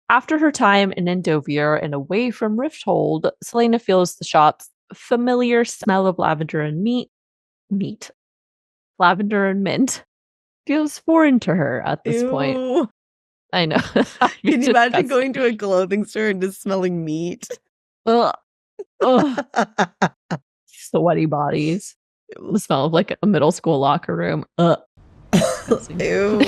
After her time in Endovir and away from Rifthold, Celaena feels the shop's familiar smell of lavender and lavender and mint feels foreign to her at this point. Ew. I know. Can you imagine going to a clothing store and just smelling meat? Ugh. Sweaty bodies. The smell of like a middle school locker room. Ew.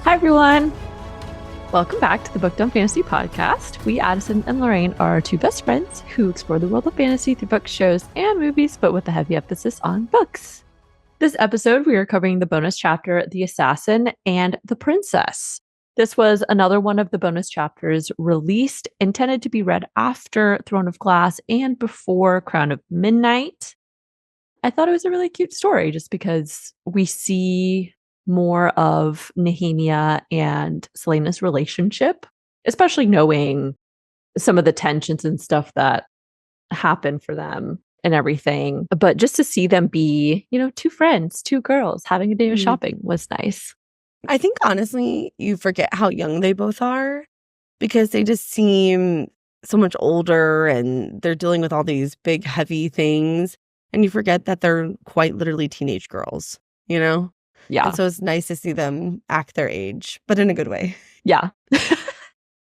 Hi, everyone. Welcome back to the Booked on Fantasy podcast. We, Addison and Lorraine, are two best friends who explore the world of fantasy through books, shows, and movies, but with a heavy emphasis on books. This episode, we are covering the bonus chapter, The Assassin and the Princess. This was another one of the bonus chapters released, intended to be read after Throne of Glass and before Crown of Midnight. I thought it was a really cute story just because we see more of Nehemia and Celaena's relationship, especially knowing some of the tensions and stuff that happen for them and everything. But just to see them be, two friends, two girls having a day of shopping was nice. I think, honestly, you forget how young they both are because they just seem so much older and they're dealing with all these big, heavy things. And you forget that they're quite literally teenage girls, Yeah. And so it's nice to see them act their age, but in a good way. Yeah.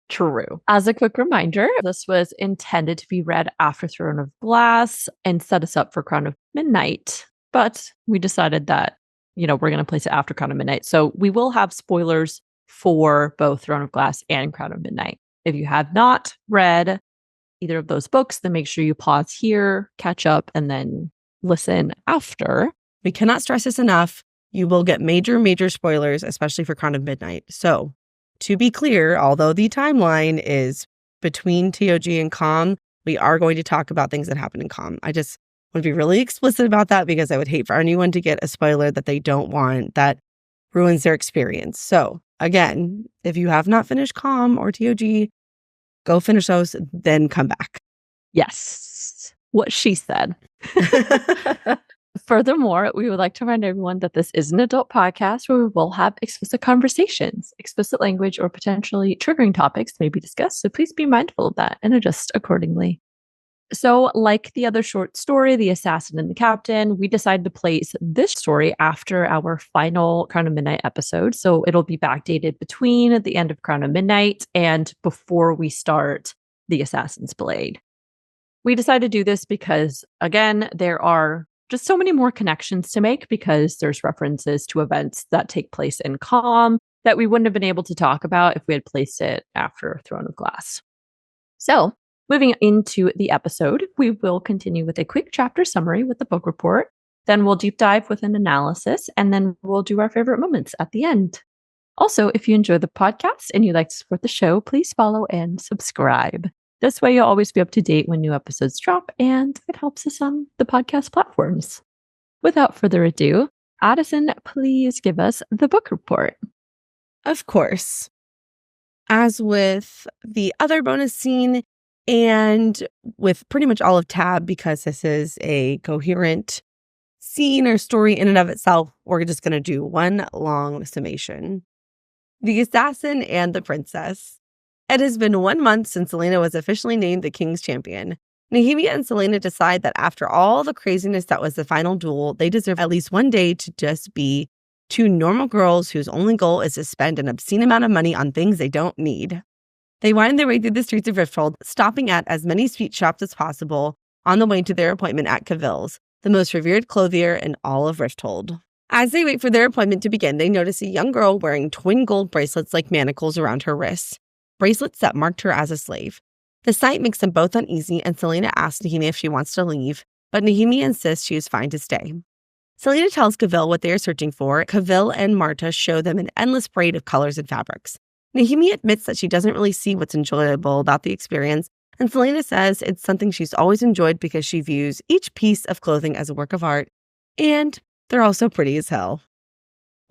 True. As a quick reminder, this was intended to be read after Throne of Glass and set us up for Crown of Midnight. But we decided that, we're going to place it after Crown of Midnight. So we will have spoilers for both Throne of Glass and Crown of Midnight. If you have not read either of those books, then make sure you pause here, catch up, and then listen after. We cannot stress this enough. You will get major spoilers, especially for Crown of Midnight. So, to be clear, although the timeline is between TOG and COM, we are going to talk about things that happen in COM. I just want to be really explicit about that because I would hate for anyone to get a spoiler that they don't want that ruins their experience. So, again, if you have not finished COM or TOG, go finish those, then come back. Yes. What she said. Furthermore, we would like to remind everyone that this is an adult podcast where we will have explicit conversations. Explicit language or potentially triggering topics may be discussed, so please be mindful of that and adjust accordingly. So, like the other short story, The Assassin and the Captain, we decided to place this story after our final Crown of Midnight episode. So it'll be backdated between the end of Crown of Midnight and before we start The Assassin's Blade. We decided to do this because, again, there are just so many more connections to make because there's references to events that take place in COM that we wouldn't have been able to talk about if we had placed it after Throne of Glass. So, moving into the episode, we will continue with a quick chapter summary with the book report. Then we'll deep dive with an analysis, and then we'll do our favorite moments at the end. Also, if you enjoy the podcast and you'd like to support the show, please follow and subscribe. This way, you'll always be up to date when new episodes drop, and it helps us on the podcast platforms. Without further ado, Addison, please give us the book report. Of course. As with the other bonus scene, and with pretty much all of Tab, because this is a coherent scene or story in and of itself, we're just going to do one long summation. The Assassin and the Princess. It has been 1 month since Celaena was officially named the King's Champion. Nehemia and Celaena decide that after all the craziness that was the final duel, they deserve at least one day to just be two normal girls whose only goal is to spend an obscene amount of money on things they don't need. They wind their way through the streets of Rifthold, stopping at as many sweet shops as possible on the way to their appointment at Cavill's, the most revered clothier in all of Rifthold. As they wait for their appointment to begin, they notice a young girl wearing twin gold bracelets like manacles around her wrists, bracelets that marked her as a slave. The sight makes them both uneasy, and Celaena asks Nehemia if she wants to leave, but Nehemia insists she is fine to stay. Celaena tells Cavill what they are searching for. Cavill and Marta show them an endless parade of colors and fabrics. Nehemia admits that she doesn't really see what's enjoyable about the experience, and Celaena says it's something she's always enjoyed because she views each piece of clothing as a work of art, and they're also pretty as hell.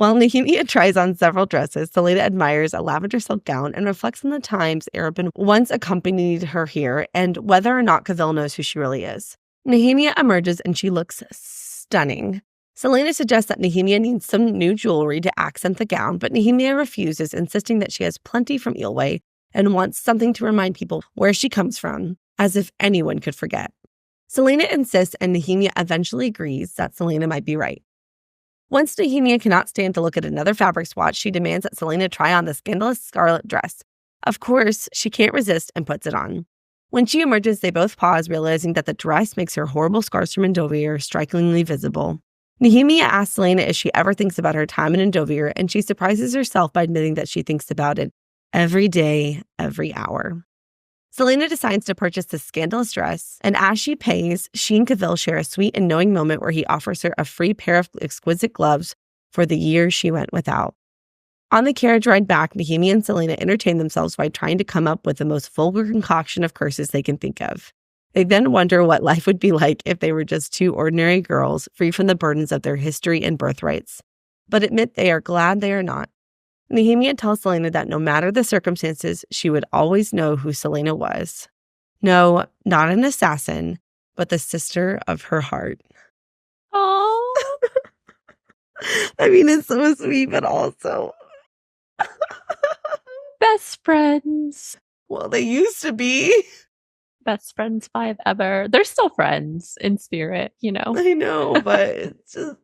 While Nehemia tries on several dresses, Celaena admires a lavender silk gown and reflects on the times Arabin once accompanied her here and whether or not Cavil knows who she really is. Nehemia emerges and she looks stunning. Celaena suggests that Nehemia needs some new jewelry to accent the gown, but Nehemia refuses, insisting that she has plenty from Eelway and wants something to remind people where she comes from, as if anyone could forget. Celaena insists, and Nehemia eventually agrees that Celaena might be right. Once Nehemia cannot stand to look at another fabric swatch, she demands that Celaena try on the scandalous scarlet dress. Of course, she can't resist and puts it on. When she emerges, they both pause, realizing that the dress makes her horrible scars from Endovier strikingly visible. Nehemia asks Celaena if she ever thinks about her time in Endovier, and she surprises herself by admitting that she thinks about it every day, every hour. Celaena decides to purchase this scandalous dress, and as she pays, she and Cavil share a sweet and knowing moment where he offers her a free pair of exquisite gloves for the year she went without. On the carriage ride back, Nehemia and Celaena entertain themselves by trying to come up with the most vulgar concoction of curses they can think of. They then wonder what life would be like if they were just two ordinary girls free from the burdens of their history and birthrights, but admit they are glad they are not. Nehemia tells Celaena that no matter the circumstances, she would always know who Celaena was. No, not an assassin, but the sister of her heart. Oh, I mean, it's so sweet, but also... best friends. Well, they used to be. Best friends 5 ever. They're still friends in spirit, you know? I know, but it's just...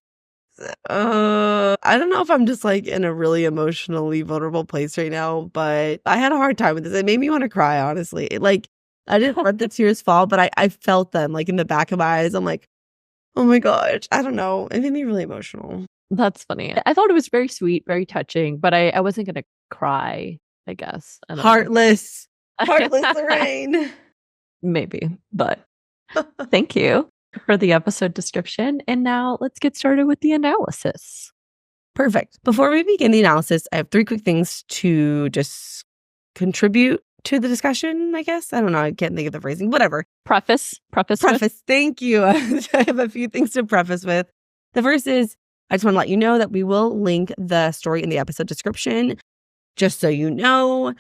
I don't know if I'm just like in a really emotionally vulnerable place right now, but I had a hard time with this. It made me want to cry, honestly. I didn't let the tears fall, but I felt them like in the back of my eyes. I'm like, oh my gosh, I don't know. It made me really emotional. That's funny. I thought it was very sweet, very touching, but I wasn't going to cry, I guess. I don't know. Heartless Lorraine. Maybe, but thank you for the episode description. And now let's get started with the analysis. Perfect. Before we begin the analysis, I have 3 quick things to just contribute to the discussion, I guess. I don't know. I can't think of the phrasing. Whatever. Preface. Thank you. I have a few things to preface with. The first is, I just want to let you know that we will link the story in the episode description, just so you know.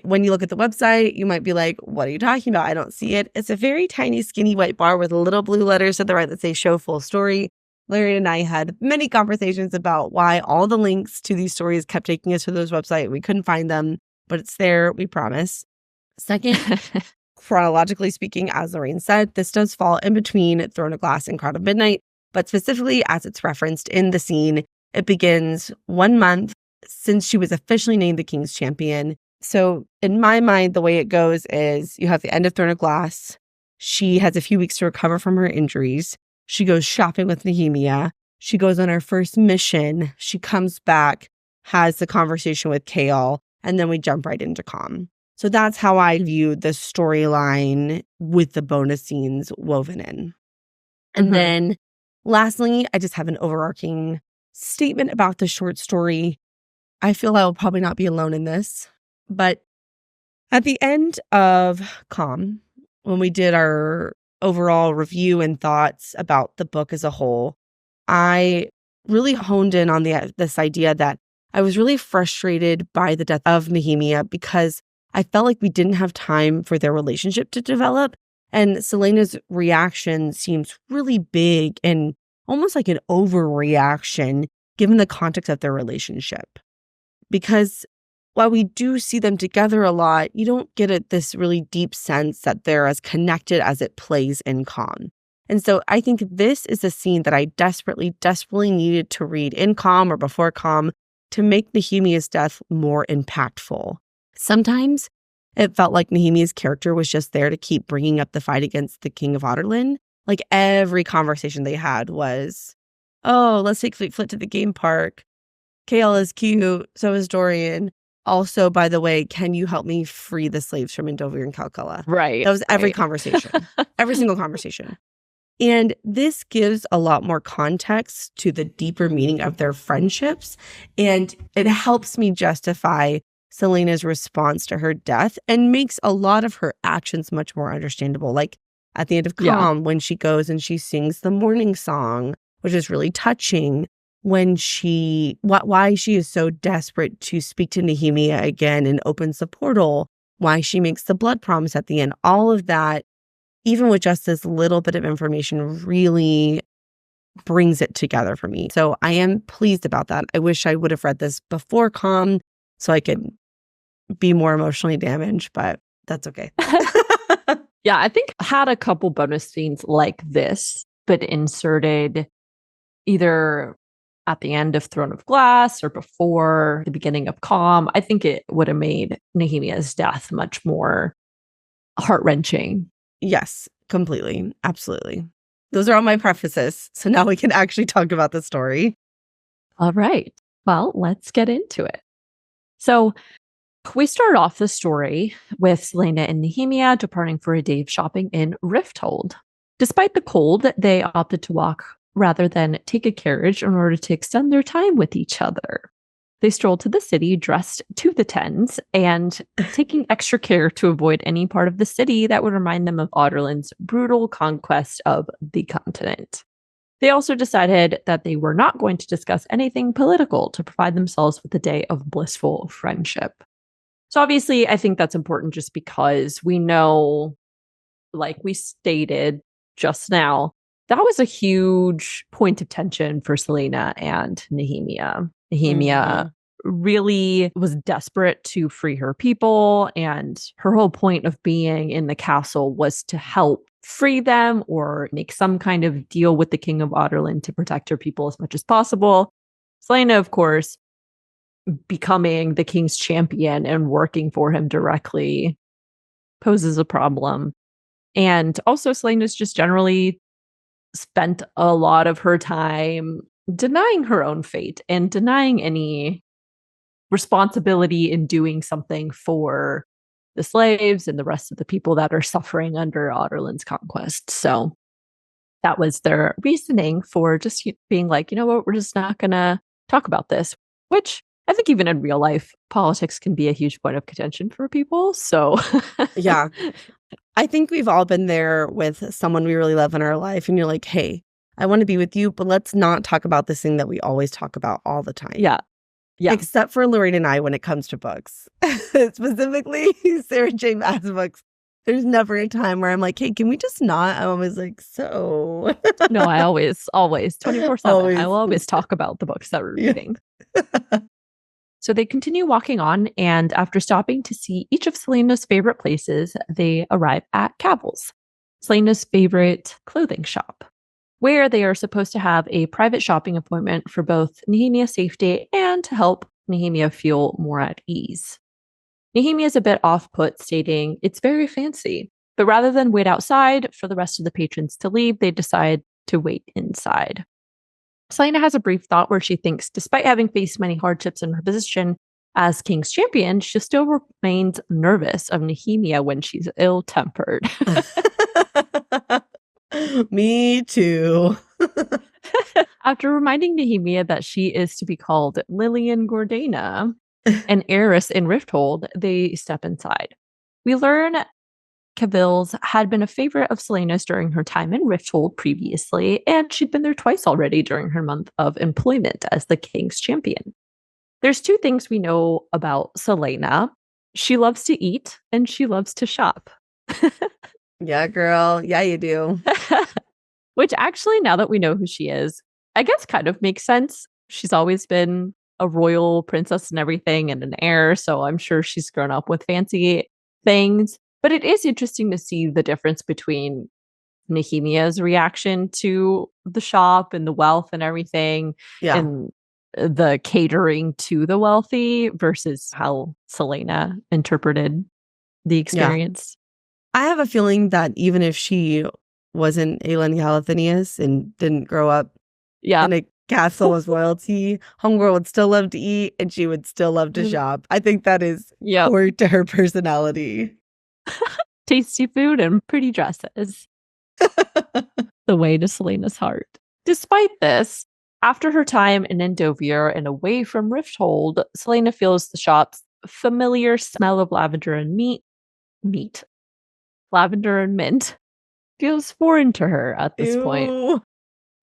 When you look at the website, you might be like, what are you talking about? I don't see it. It's a very tiny, skinny white bar with little blue letters to the right that say show full story. Larry and I had many conversations about why all the links to these stories kept taking us to those website. We couldn't find them, but it's there, we promise. Second, chronologically speaking, as Lorraine said, this does fall in between Throne of Glass and Crown of Midnight, but specifically as it's referenced in the scene, it begins 1 month since she was officially named the King's Champion. So in my mind, the way it goes is you have the end of Throne of Glass. She has a few weeks to recover from her injuries. She goes shopping with Nehemia. She goes on her first mission. She comes back, has the conversation with Chaol, and then we jump right into Calm. So that's how I view the storyline with the bonus scenes woven in. And then lastly, I just have an overarching statement about the short story. I feel I will probably not be alone in this. But at the end of Calm, when we did our overall review and thoughts about the book as a whole, I really honed in on this idea that I was really frustrated by the death of Nehemia because I felt like we didn't have time for their relationship to develop. And Celaena's reaction seems really big and almost like an overreaction given the context of their relationship. Because while we do see them together a lot, you don't get this really deep sense that they're as connected as it plays in Calm. And so I think this is a scene that I desperately needed to read in Calm or before Calm to make Nehemia's death more impactful. Sometimes it felt like Nehemia's character was just there to keep bringing up the fight against the King of Otterlin. Like every conversation they had was, oh, let's take Fleet to the game park. Chaol is cute, so is Dorian. Also, by the way, can you help me free the slaves from Endovier and Calcula? Right. That was every conversation, every single conversation. And this gives a lot more context to the deeper meaning of their friendships. And it helps me justify Celaena's response to her death and makes a lot of her actions much more understandable. Like at the end of Calm, when she goes and she sings the morning song, which is really touching. when why she is so desperate to speak to Nehemia again and opens the portal, why she makes the blood promise at the end. All of that, even with just this little bit of information, really brings it together for me. So I am pleased about that. I wish I would have read this before Com so I could be more emotionally damaged, but that's okay. Yeah, I think had a couple bonus scenes like this, but inserted either at the end of Throne of Glass or before the beginning of Calm, I think it would have made Nehemia's death much more heart-wrenching. Yes, completely. Absolutely. Those are all my prefaces. So now we can actually talk about the story. All right. Well, let's get into it. So we start off the story with Celaena and Nehemia departing for a day of shopping in Rifthold. Despite the cold, they opted to walk rather than take a carriage in order to extend their time with each other. They strolled to the city dressed to the tens and taking extra care to avoid any part of the city that would remind them of Adarlan's brutal conquest of the continent. They also decided that they were not going to discuss anything political to provide themselves with a day of blissful friendship. So obviously, I think that's important just because we know, like we stated just now, that was a huge point of tension for Celaena and Nehemia. Nehemia really was desperate to free her people, and her whole point of being in the castle was to help free them or make some kind of deal with the King of Adarlan to protect her people as much as possible. Celaena, of course, becoming the king's champion and working for him directly poses a problem. And also, Celaena's just generally spent a lot of her time denying her own fate and denying any responsibility in doing something for the slaves and the rest of the people that are suffering under Adarlan's conquest. So that was their reasoning for just being like, you know what, we're just not going to talk about this, which I think even in real life, politics can be a huge point of contention for people. So, yeah, I think we've all been there with someone we really love in our life. And you're like, hey, I want to be with you, but let's not talk about this thing that we always talk about all the time. Yeah. Yeah. Except for Lorraine and I when it comes to books. Specifically, Sarah J. Maas books. There's never a time where I'm like, hey, can we just not? I'm always like, so. No, I always 24/7. I will always talk about the books that we're reading. So they continue walking on, and after stopping to see each of Celaena's favorite places, they arrive at Cavill's, Celaena's favorite clothing shop, where they are supposed to have a private shopping appointment for both Nehemia's safety and to help Nehemia feel more at ease. Nehemia is a bit off-put, stating, "It's very fancy." But rather than wait outside for the rest of the patrons to leave, they decide to wait inside. Celaena has a brief thought where she thinks, despite having faced many hardships in her position as King's champion, she still remains nervous of Nehemia when she's ill-tempered. Me too. After reminding Nehemia that she is to be called Lillian Gordana, an heiress in Rifthold, they step inside. We learn Cavill's had been a favorite of Celaena's during her time in Rifthold previously, and she'd been there twice already during her month of employment as the king's champion. There's two things we know about Celaena. She loves to eat and she loves to shop. Yeah, girl. Yeah, you do. Which actually, now that we know who she is, I guess kind of makes sense. She's always been a royal princess and everything and an heir, so I'm sure she's grown up with fancy things. But it is interesting to see the difference between Nehemia's reaction to the shop and the wealth and everything, Yeah. and the catering to the wealthy versus how Celaena interpreted the experience. I have a feeling that even if she wasn't Aelin Galathinius and didn't grow up in a castle as royalty, homegirl would still love to eat and she would still love to shop. I think that is core to her personality. Tasty food and pretty dresses. The way to Celaena's heart. Despite this, after her time in Endovier and away from Rifthold, Celaena feels the shop's familiar smell of lavender and lavender and mint feels foreign to her at this point.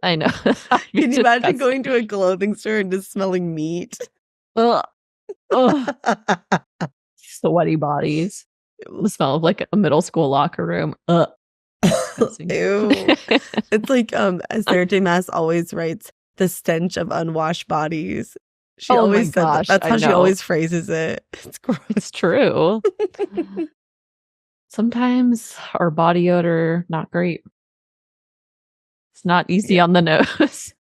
I know. Can you imagine going to a clothing store and just smelling meat? Ugh. Ugh. Sweaty bodies. The smell of like a middle school locker room. Ugh. Ew. It's like as Sarah J. Maas always writes, the stench of unwashed bodies. She Oh my always said that. gosh, That's I how she know. always phrases it. It's gross. It's true. Sometimes our body odor, not great. It's not easy on the nose.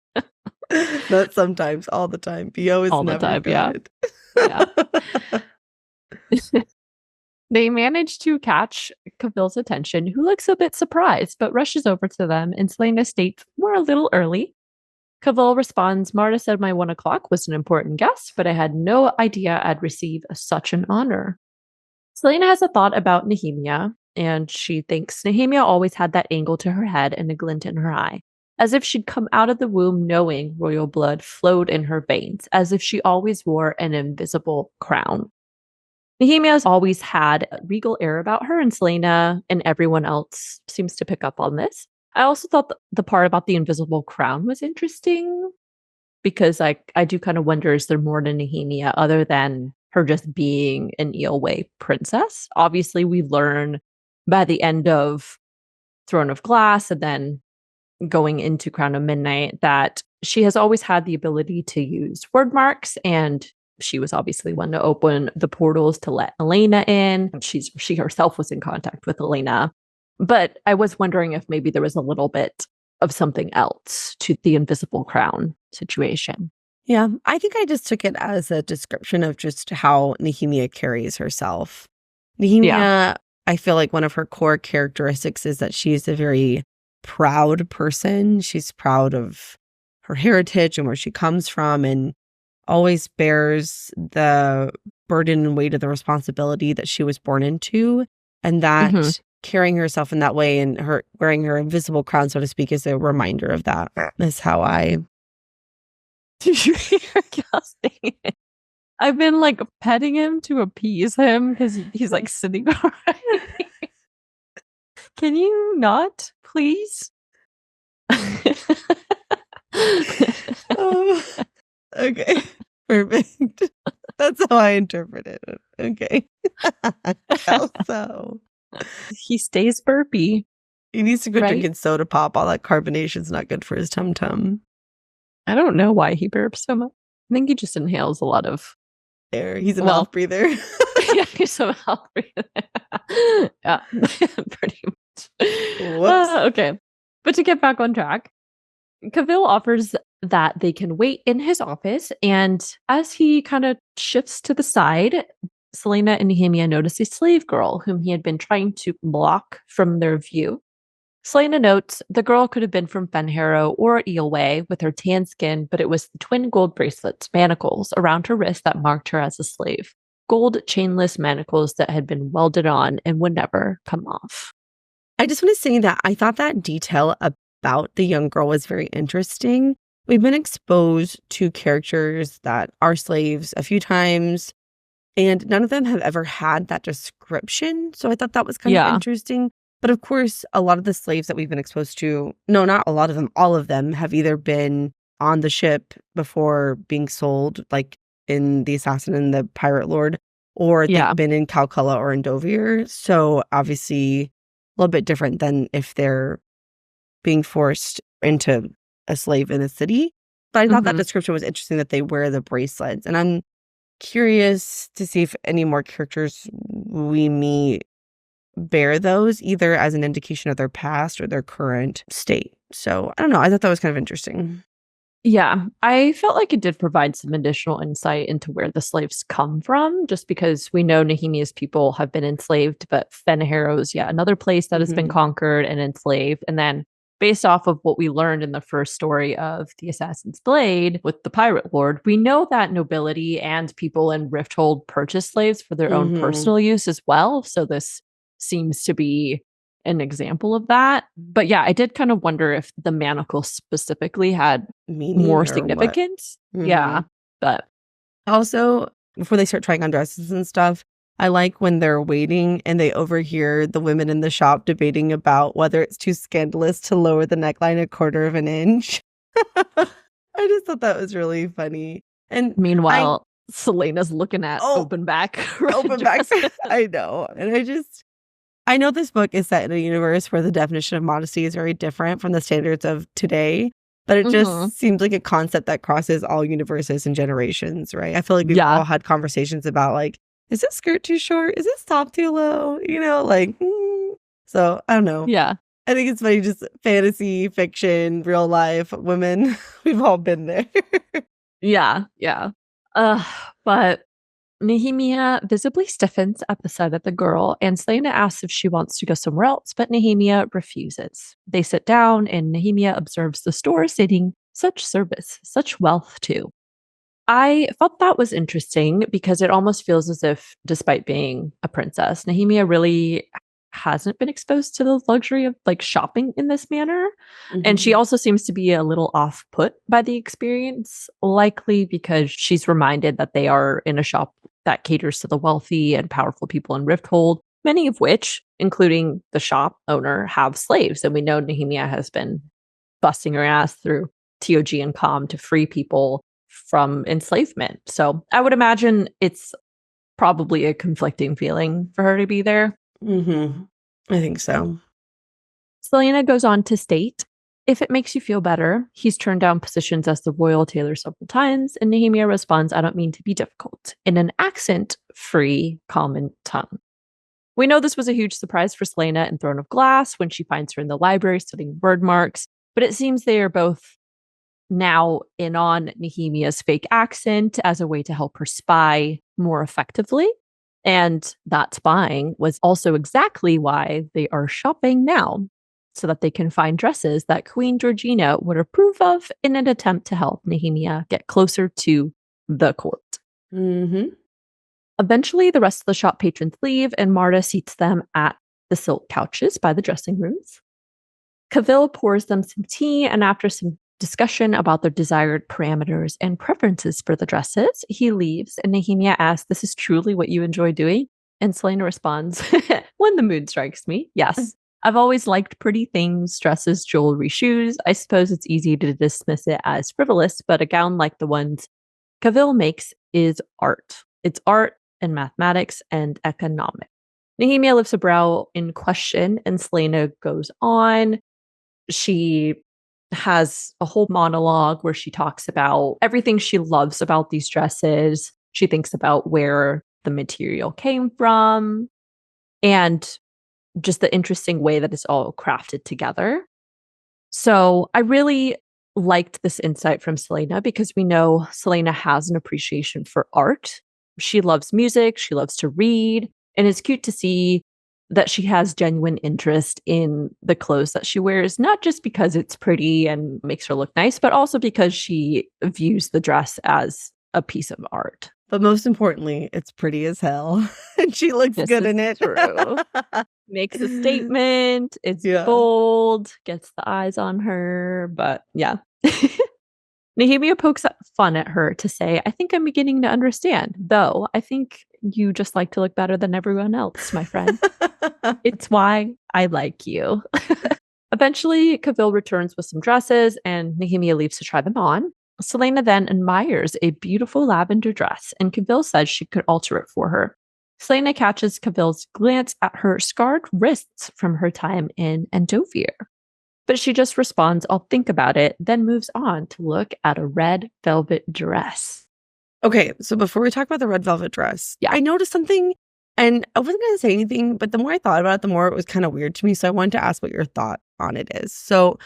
Not sometimes, all the time. BO is All the never time, good. Yeah. They manage to catch Cavill's attention, who looks a bit surprised, but rushes over to them, and Celaena states, "We're a little early." Cavill responds, "Marta said my 1 o'clock was an important guest, but I had no idea I'd receive such an honor." Celaena has a thought about Nehemia, and she thinks Nehemia always had that angle to her head and a glint in her eye, as if she'd come out of the womb knowing royal blood flowed in her veins, as if she always wore an invisible crown. Nehemia's always had a regal air about her, and Celaena and everyone else seems to pick up on this. I also thought the part about the invisible crown was interesting because I do kind of wonder, is there more to Nehemia other than her just being an Eelway princess? Obviously, we learn by the end of Throne of Glass and then going into Crown of Midnight that she has always had the ability to use word marks, and she was obviously one to open the portals to let Elena in. She herself was in contact with Elena. But I was wondering if maybe there was a little bit of something else to the invisible crown situation. Yeah, I think I just took it as a description of just how Nehemia carries herself. Nehemia, I feel like one of her core characteristics is that she's a very proud person. She's proud of her heritage and where she comes from, and always bears the burden and weight of the responsibility that she was born into. And that carrying herself in that way and her wearing her invisible crown, so to speak, is a reminder of that. Is how I. Did you hear Gus saying it? I've been like petting him to appease him because he's like sitting already. Can you not, please? Oh, okay, perfect. That's how I interpreted it. Okay. Also, he stays burpy. He needs to go drinking soda pop. All that carbonation's not good for his tum-tum. I don't know why he burps so much. I think he just inhales a lot of air. He's a mouth breather. Yeah, he's a mouth breather. Yeah, pretty much. Okay. But to get back on track, Cavill offers that they can wait in his office, and as he kind of shifts to the side, Celaena and Nehemia notice a slave girl whom he had been trying to block from their view. Celaena notes the girl could have been from Fenharrow or Eelway with her tan skin, but it was the twin gold bracelets, manacles, around her wrist that marked her as a slave. Gold chainless manacles that had been welded on and would never come off. I just want to say that I thought that detail about the young girl was very interesting. We've been exposed to characters that are slaves a few times, and none of them have ever had that description. So I thought that was kind of interesting. But of course, a lot of the slaves that we've been exposed to, no, not a lot of them, all of them have either been on the ship before being sold, like in The Assassin and the Pirate Lord, or they've been in Calcutta or in Dovier. So obviously a little bit different than if they're being forced into a slave in a city. But I thought that description was interesting, that they wear the bracelets. And I'm curious to see if any more characters we meet bear those, either as an indication of their past or their current state. So I don't know. I thought that was kind of interesting. Yeah, I felt like it did provide some additional insight into where the slaves come from, just because we know Nehemia's people have been enslaved, but Fenharrow's, another place that has been conquered and enslaved. And then based off of what we learned in the first story of The Assassin's Blade with the Pirate Lord, we know that nobility and people in Rifthold purchased slaves for their own personal use as well. So this seems to be an example of that. But yeah, I did kind of wonder if the manacle specifically had more significance. Yeah. But also, before they start trying on dresses and stuff, I like when they're waiting and they overhear the women in the shop debating about whether it's too scandalous to lower the neckline 1/4 of an inch. I just thought that was really funny. And Meanwhile, Celaena's looking at open back open back. I know. And I know this book is set in a universe where the definition of modesty is very different from the standards of today, but it just seems like a concept that crosses all universes and generations, right? I feel like we've all had conversations about like, is this skirt too short? Is this top too low? You know, like, so I don't know. Yeah. I think it's funny, just fantasy, fiction, real life, women. We've all been there. Yeah. But Nehemia visibly stiffens at the sight of the girl, and Celaena asks if she wants to go somewhere else, but Nehemia refuses. They sit down, and Nehemia observes the store, stating, "Such service, such wealth, too." I thought that was interesting because it almost feels as if, despite being a princess, Nehemia really hasn't been exposed to the luxury of like shopping in this manner. And she also seems to be a little off put by the experience, likely because she's reminded that they are in a shop that caters to the wealthy and powerful people in Rifthold, many of which, including the shop owner, have slaves. And we know Nehemia has been busting her ass through TOG and COM to free people from enslavement. So I would imagine it's probably a conflicting feeling for her to be there. I think so. Celaena goes on to state, "If it makes you feel better," he's turned down positions as the royal tailor several times, and Nehemia responds, "I don't mean to be difficult," in an accent-free, common tongue. We know this was a huge surprise for Celaena in Throne of Glass when she finds her in the library studying word marks, but it seems they are both now in on Nehemia's fake accent as a way to help her spy more effectively. And that spying was also exactly why they are shopping now, so that they can find dresses that Queen Georgina would approve of in an attempt to help Nehemia get closer to the court. Eventually, the rest of the shop patrons leave, and Marta seats them at the silk couches by the dressing rooms. Cavill pours them some tea, and after some discussion about their desired parameters and preferences for the dresses, he leaves, and Nehemia asks, "This is truly what you enjoy doing?" And Celaena responds, "When the mood strikes me, yes. I've always liked pretty things, dresses, jewelry, shoes. I suppose it's easy to dismiss it as frivolous, but a gown like the ones Cavill makes is art. It's art and mathematics and economics." Nehemia lifts a brow in question, and Celaena goes on. She has a whole monologue where she talks about everything she loves about these dresses. She thinks about where the material came from and just the interesting way that it's all crafted together. So I really liked this insight from Celaena because we know Celaena has an appreciation for art. She loves music, she loves to read, and it's cute to see that she has genuine interest in the clothes that she wears, not just because it's pretty and makes her look nice, but also because she views the dress as a piece of art. But most importantly, it's pretty as hell. And she looks good in it. True. Makes a statement. It's bold, gets the eyes on her. But yeah. Nehemia pokes fun at her to say, "I think I'm beginning to understand, though I think you just like to look better than everyone else, my friend. It's why I like you." Eventually, Cavill returns with some dresses, and Nehemia leaves to try them on. Celaena then admires a beautiful lavender dress, and Cavill says she could alter it for her. Celaena catches Cavill's glance at her scarred wrists from her time in Endovier. But she just responds, "I'll think about it," then moves on to look at a red velvet dress. Okay, so before we talk about the red velvet dress, I noticed something, and I wasn't going to say anything, but the more I thought about it, the more it was kind of weird to me. So I wanted to ask what your thought on it is. So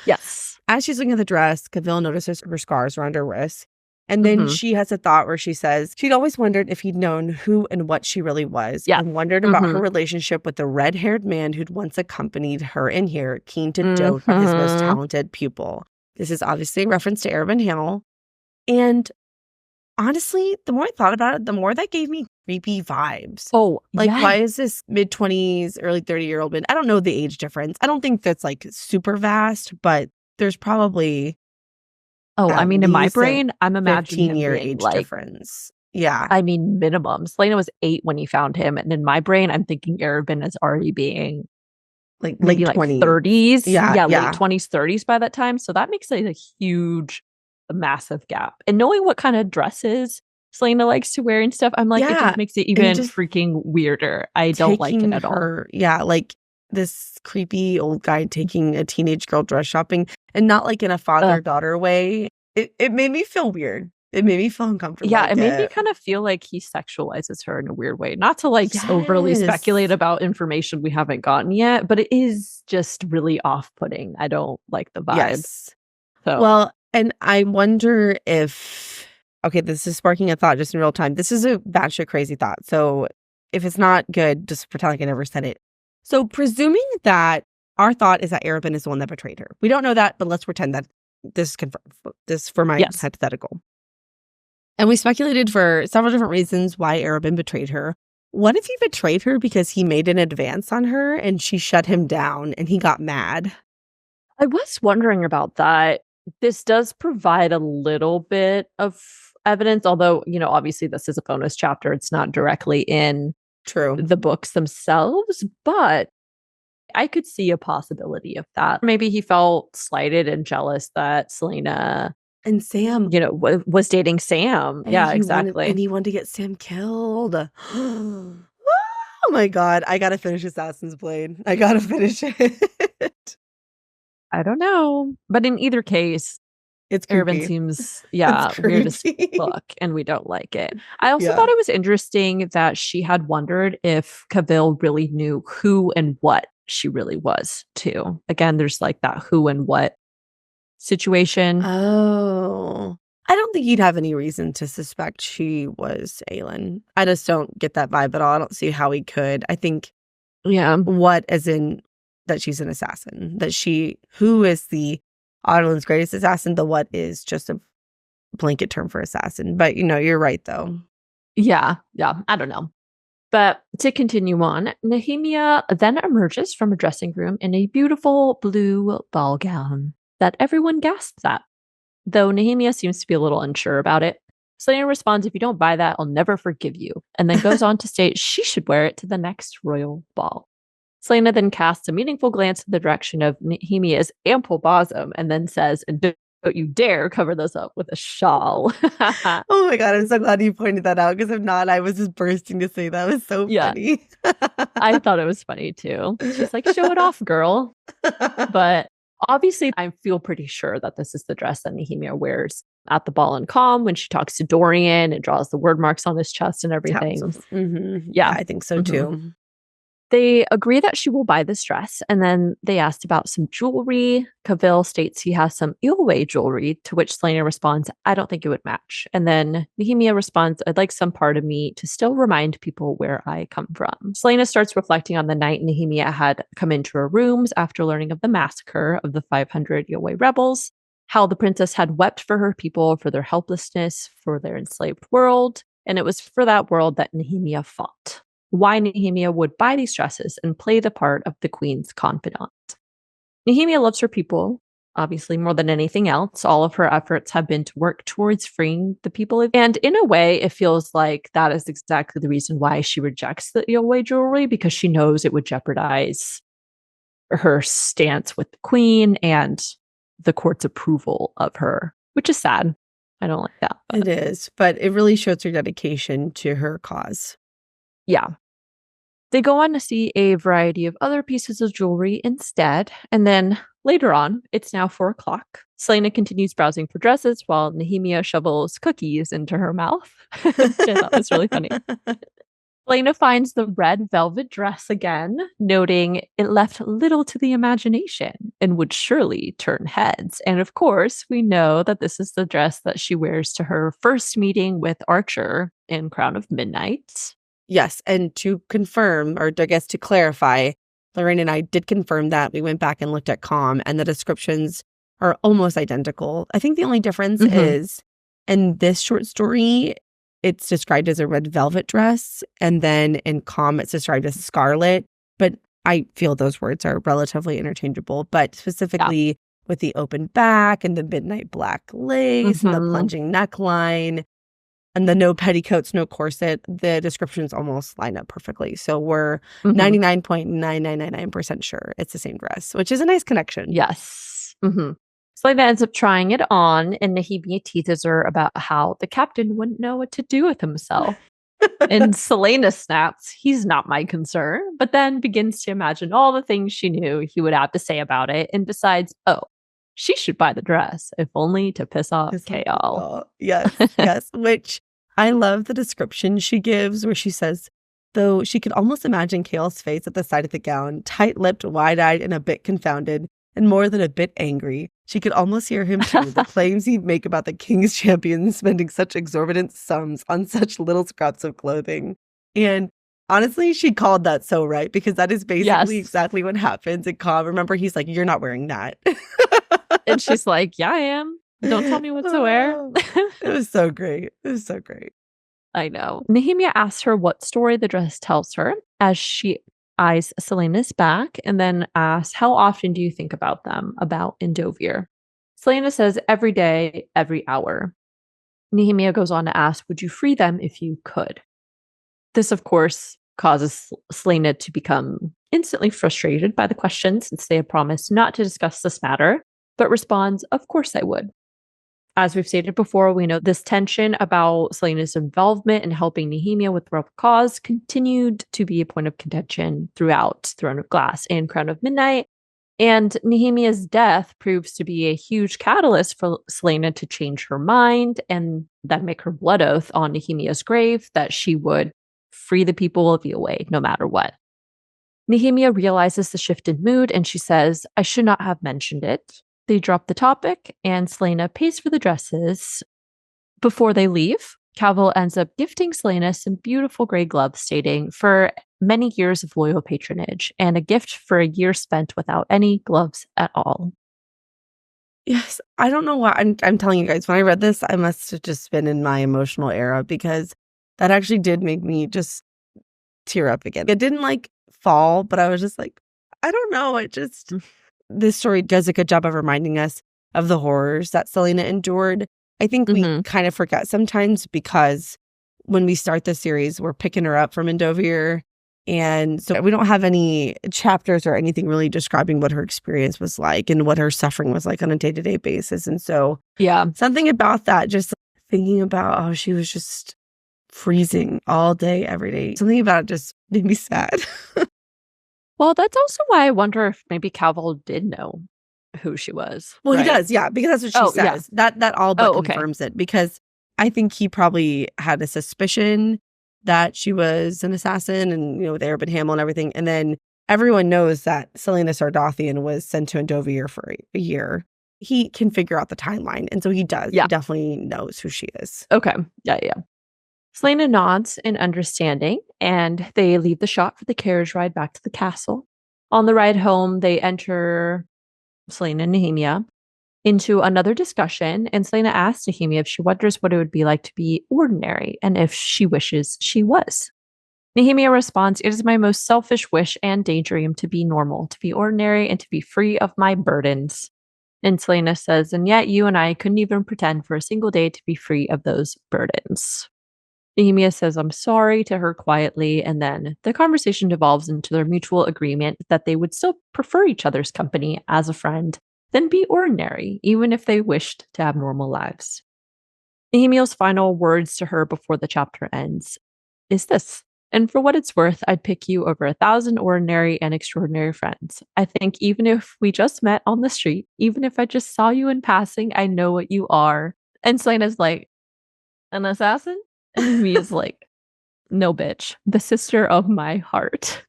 as she's looking at the dress, Cavill notices her scars around her wrists. And then she has a thought where she says she'd always wondered if he'd known who and what she really was, and wondered about her relationship with the red-haired man who'd once accompanied her in here, keen to dote on his most talented pupil. This is obviously a reference to Arabin Hamel. And honestly, the more I thought about it, the more that gave me creepy vibes. Why is this mid-20s, early 30-year-old man? I don't know the age difference. I don't think that's like super vast, but there's probably... I mean, in my brain, I'm imagining 15-year age difference. I mean, minimum. Celaena was 8 when he found him. And in my brain, I'm thinking Arabin as already being like maybe late 20s. 30s. Yeah, late 20s, 30s by that time. So that makes it a huge a massive gap. And knowing what kind of dresses Celaena likes to wear and stuff, I'm like, it Yeah. just makes it And even just freaking weirder. I don't like it taking at all. her, like this creepy old guy taking a teenage girl dress shopping, and not like in a father-daughter way. It made me feel weird. It made me feel uncomfortable. Yeah, it made me kind of feel like he sexualizes her in a weird way. Not to like overly speculate about information we haven't gotten yet, but it is just really off-putting. I don't like the vibe. Yes. So, Well, and I wonder if, okay, this is sparking a thought just in real time. This is a batshit crazy thought. So if it's not good, just pretend like I never said it. So presuming that our thought is that Arabin is the one that betrayed her. We don't know that, but let's pretend that this is confirmed. This for my hypothetical. And we speculated for several different reasons why Arabin betrayed her. What if he betrayed her because he made an advance on her and she shut him down and he got mad? I was wondering about that. This does provide a little bit of evidence, although, obviously this is a bonus chapter. It's not directly in the books themselves, but I could see a possibility of that. Maybe he felt slighted and jealous that Celaena and Sam, was dating Sam. And yeah, exactly. And he wanted to get Sam killed. Oh my God. I got to finish Assassin's Blade. I got to finish it. I don't know. But in either case, it's Arabin seems, weird as fuck, and we don't like it. I also thought it was interesting that she had wondered if Cavill really knew who and what she really was, too. Again, there's like that who and what situation. Oh. I don't think he'd have any reason to suspect she was Aelin. I just don't get that vibe at all. I don't see how he could. I think, what as in that she's an assassin, that who is the Ireland's greatest assassin, the what is just a blanket term for assassin. But, you're right, though. Yeah, I don't know. But to continue on, Nehemia then emerges from a dressing room in a beautiful blue ball gown that everyone gasps at, though Nehemia seems to be a little unsure about it. Celaena responds, "If you don't buy that, I'll never forgive you," and then goes on to state she should wear it to the next royal ball. Celaena then casts a meaningful glance in the direction of Nehemia's ample bosom and then says, "Don't you dare cover this up with a shawl." Oh my God, I'm so glad you pointed that out, because if not, I was just bursting to say that. Was so funny. I thought it was funny too. She's like, "Show it off, girl." But obviously, I feel pretty sure that this is the dress that Nehemia wears at the ball and calm when she talks to Dorian and draws the word marks on his chest and everything. Mm-hmm. Yeah, I think so too. They agree that she will buy this dress, and then they asked about some jewelry. Cavill states he has some Ilwe jewelry, to which Celaena responds, "I don't think it would match." And then Nehemia responds, "I'd like some part of me to still remind people where I come from." Celaena starts reflecting on the night Nehemia had come into her rooms after learning of the massacre of the 500 Ilwe rebels, how the princess had wept for her people, for their helplessness, for their enslaved world, and it was for that world that Nehemia fought. Why Nehemia would buy these dresses and play the part of the queen's confidant. Nehemia loves her people, obviously, more than anything else. All of her efforts have been to work towards freeing the people. And in a way, it feels like that is exactly the reason why she rejects the Ilwe jewelry, because she knows it would jeopardize her stance with the queen and the court's approval of her, which is sad. I don't like that. It is, but it really shows her dedication to her cause. Yeah. They go on to see a variety of other pieces of jewelry instead. And then later on, it's now 4:00. Celaena continues browsing for dresses while Nehemia shovels cookies into her mouth, which I thought was really funny. Celaena finds the red velvet dress again, noting it left little to the imagination and would surely turn heads. And of course, we know that this is the dress that she wears to her first meeting with Archer in Crown of Midnight. Yes, and to confirm, or I guess to clarify, Lorraine and I did confirm that. We went back and looked at Com, and the descriptions are almost identical. I think the only difference is in this short story, it's described as a red velvet dress, and then in Com, it's described as scarlet. But I feel those words are relatively interchangeable. But specifically with the open back and the midnight black lace and the plunging neckline, and the no petticoats, no corset, the descriptions almost line up perfectly. So we're 99.9999% sure it's the same dress, which is a nice connection. Yes. Celaena ends up trying it on, and Nehemia teases her about how the captain wouldn't know what to do with himself. And Celaena snaps, he's not my concern, but then begins to imagine all the things she knew he would have to say about it, and decides, oh, she should buy the dress, if only to piss off Kale. Yes, yes. Which I love the description she gives where she says, though she could almost imagine Kale's face at the side of the gown, tight-lipped, wide-eyed, and a bit confounded, and more than a bit angry. She could almost hear him too, the claims he'd make about the king's champions spending such exorbitant sums on such little scraps of clothing. And honestly, she called that so right, because that is basically exactly what happens in Cobb. Remember, he's like, you're not wearing that. And she's like, yeah, I am. Don't tell me what to wear. It was so great. It was so great. I know. Nehemia asks her what story the dress tells her as she eyes Celaena's back, and then asks, how often do you think about them, about Endovir? Celaena says, every day, every hour. Nehemia goes on to ask, would you free them if you could? This, of course, causes Celaena to become instantly frustrated by the question, since they had promised not to discuss this matter, but responds, of course I would. As we've stated before, we know this tension about Celaena's involvement in helping Nehemia with the rebel cause continued to be a point of contention throughout Throne of Glass and Crown of Midnight. And Nehemia's death proves to be a huge catalyst for Celaena to change her mind and then make her blood oath on Nehemia's grave that she would free the people of Yulway no matter what. Nehemia realizes the shift in mood, and she says, I should not have mentioned it. They drop the topic, and Celaena pays for the dresses. Before they leave, Calvo ends up gifting Celaena some beautiful gray gloves, stating, for many years of loyal patronage, and a gift for a year spent without any gloves at all. Yes, I don't know why. I'm telling you guys, when I read this, I must have just been in my emotional era, because that actually did make me just tear up again. It didn't like fall, but I was just like, I don't know. It just... This story does a good job of reminding us of the horrors that Celaena endured. I think we kind of forget sometimes, because when we start the series, we're picking her up from Endovir. And so we don't have any chapters or anything really describing what her experience was like and what her suffering was like on a day-to-day basis. And so something about that, just thinking about, oh, she was just freezing all day, every day. Something about it just made me sad. Well, that's also why I wonder if maybe Calvo did know who she was. Well, right? He does, yeah, because that's what she says. Yeah. That all but confirms it, because I think he probably had a suspicion that she was an assassin, and, with Arab and Hamel and everything. And then everyone knows that Celaena Sardothian was sent to Endovir for a year. He can figure out the timeline, and so he does. Yeah. He definitely knows who she is. Okay. Yeah. Celaena nods in understanding, and they leave the shop for the carriage ride back to the castle. On the ride home, they enter Celaena and Nehemia into another discussion, and Celaena asks Nehemia if she wonders what it would be like to be ordinary, and if she wishes she was. Nehemia responds, it is my most selfish wish and daydream to be normal, to be ordinary, and to be free of my burdens. And Celaena says, and yet you and I couldn't even pretend for a single day to be free of those burdens. Nehemia says, I'm sorry to her quietly, and then the conversation devolves into their mutual agreement that they would still prefer each other's company as a friend than be ordinary, even if they wished to have normal lives. Nehemia's final words to her before the chapter ends is this, and for what it's worth, I'd pick you over 1,000 ordinary and extraordinary friends. I think even if we just met on the street, even if I just saw you in passing, I know what you are. And Celaena's like, an assassin? And Mia's like, no, bitch, the sister of my heart.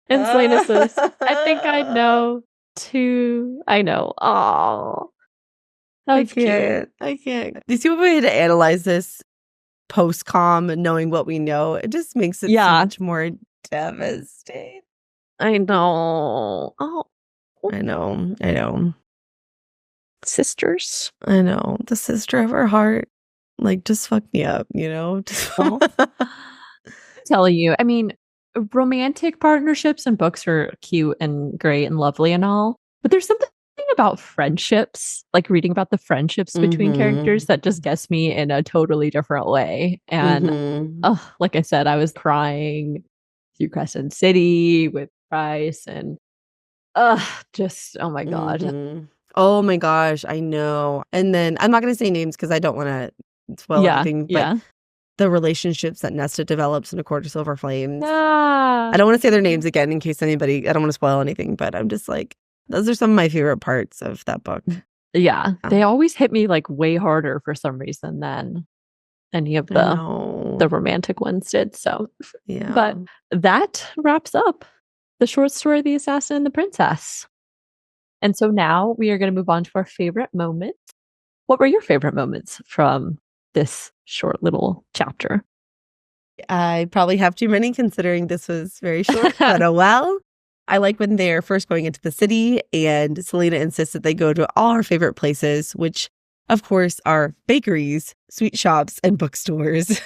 And Celaena says, I think I know too. I know. Oh, that's cute. I can't. Do you see what we had to analyze this post-com and knowing what we know? It just makes it so much more devastating. I know. Oh, I know. Sisters. I know. The sister of her heart. Like, just fuck me up, I'm telling you, I mean, romantic partnerships and books are cute and great and lovely and all, but there's something about friendships, like reading about the friendships between characters, that just gets me in a totally different way. And like I said, I was crying through Crescent City with Bryce, and just, oh my God. Oh my gosh, I know. And then I'm not going to say names because I don't want to spoil anything, but the relationships that Nesta develops in A Court of Silver Flames. I don't want to say their names again in case I don't want to spoil anything, but I'm just like, those are some of my favorite parts of that book. Yeah. They always hit me like way harder for some reason than any of the romantic ones did. So, yeah. But that wraps up the short story, The Assassin and the Princess. And so now we are going to move on to our favorite moments. What were your favorite moments from this short little chapter? I probably have too many considering this was very short, but oh well. I like when they're first going into the city and Celaena insists that they go to all her favorite places, which of course are bakeries, sweet shops, and bookstores.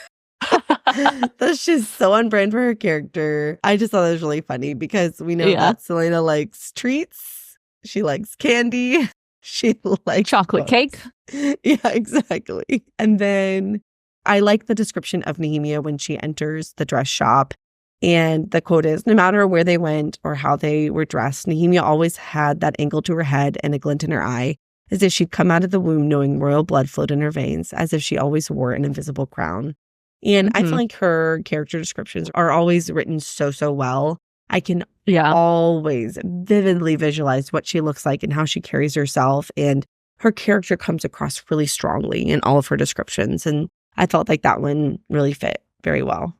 That's just so on brand for her character. I just thought that was really funny because we know that Celaena likes treats. She likes candy. She likes chocolate cake. Yeah, exactly. And then I like the description of Nehemia when she enters the dress shop. And the quote is, no matter where they went or how they were dressed, Nehemia always had that angle to her head and a glint in her eye, as if she'd come out of the womb knowing royal blood flowed in her veins, as if she always wore an invisible crown. And I feel like her character descriptions are always written so well. I can always vividly visualize what she looks like and how she carries herself. And her character comes across really strongly in all of her descriptions. And I felt like that one really fit very well.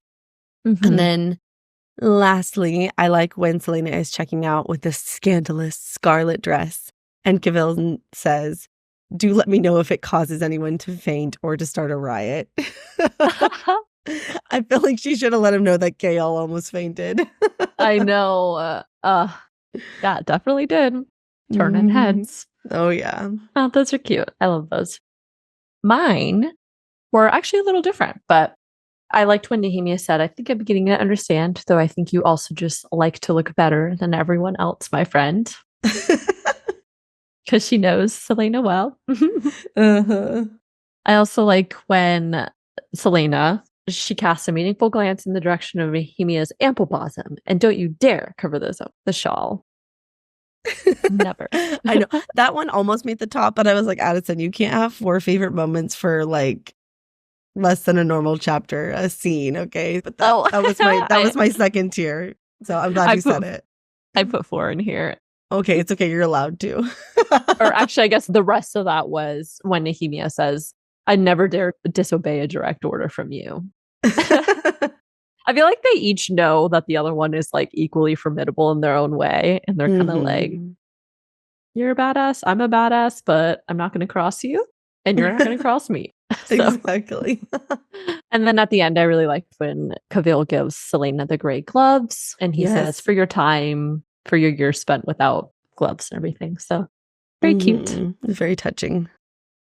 And then lastly, I like when Celaena is checking out with this scandalous scarlet dress. And Cavil says, do let me know if it causes anyone to faint or to start a riot. I feel like she should have let him know that Gael almost fainted. I know. Yeah, definitely did. Turning heads. Oh, yeah. Oh, those are cute. I love those. Mine were actually a little different, but I liked when Nehemia said, I think I'm beginning to understand, though I think you also just like to look better than everyone else, my friend. Because she knows Celaena well. I also like when Celaena, she casts a meaningful glance in the direction of Nehemia's ample bosom, and don't you dare cover those up with the shawl. Never. I know. That one almost made the top, but I was like, Addison, you can't have 4 favorite moments for like less than a normal chapter, a scene, okay? But that was my second tier. So I'm glad you said it. I put 4 in here. Okay, it's okay. You're allowed to. Or actually, I guess the rest of that was when Nehemia says, I never dare disobey a direct order from you. I feel like they each know that the other one is like equally formidable in their own way. And they're kind of like, you're a badass, I'm a badass, but I'm not going to cross you and you're not going to cross me. Exactly. And then at the end, I really liked when Cavil gives Celaena the gray gloves and he says, for your time, for your years spent without gloves and everything. So very cute. Very touching.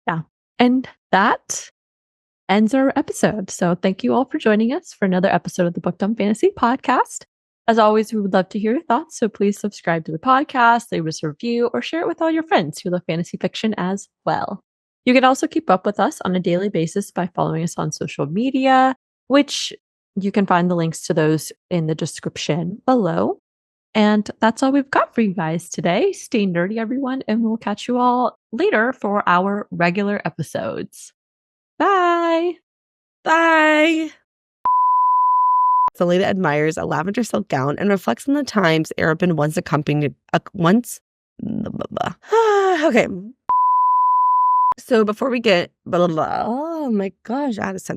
Yeah. And that ends our episode. So thank you all for joining us for another episode of the Book Dumb Fantasy Podcast. As always, we would love to hear your thoughts. So please subscribe to the podcast, leave us a review, or share it with all your friends who love fantasy fiction as well. You can also keep up with us on a daily basis by following us on social media, which you can find the links to those in the description below. And that's all we've got for you guys today. Stay nerdy, everyone, and we'll catch you all later for our regular episodes. Bye. Bye. Celaena admires a lavender silk gown and reflects on the times Arabin once accompanied okay. So before we get oh my gosh, Addison.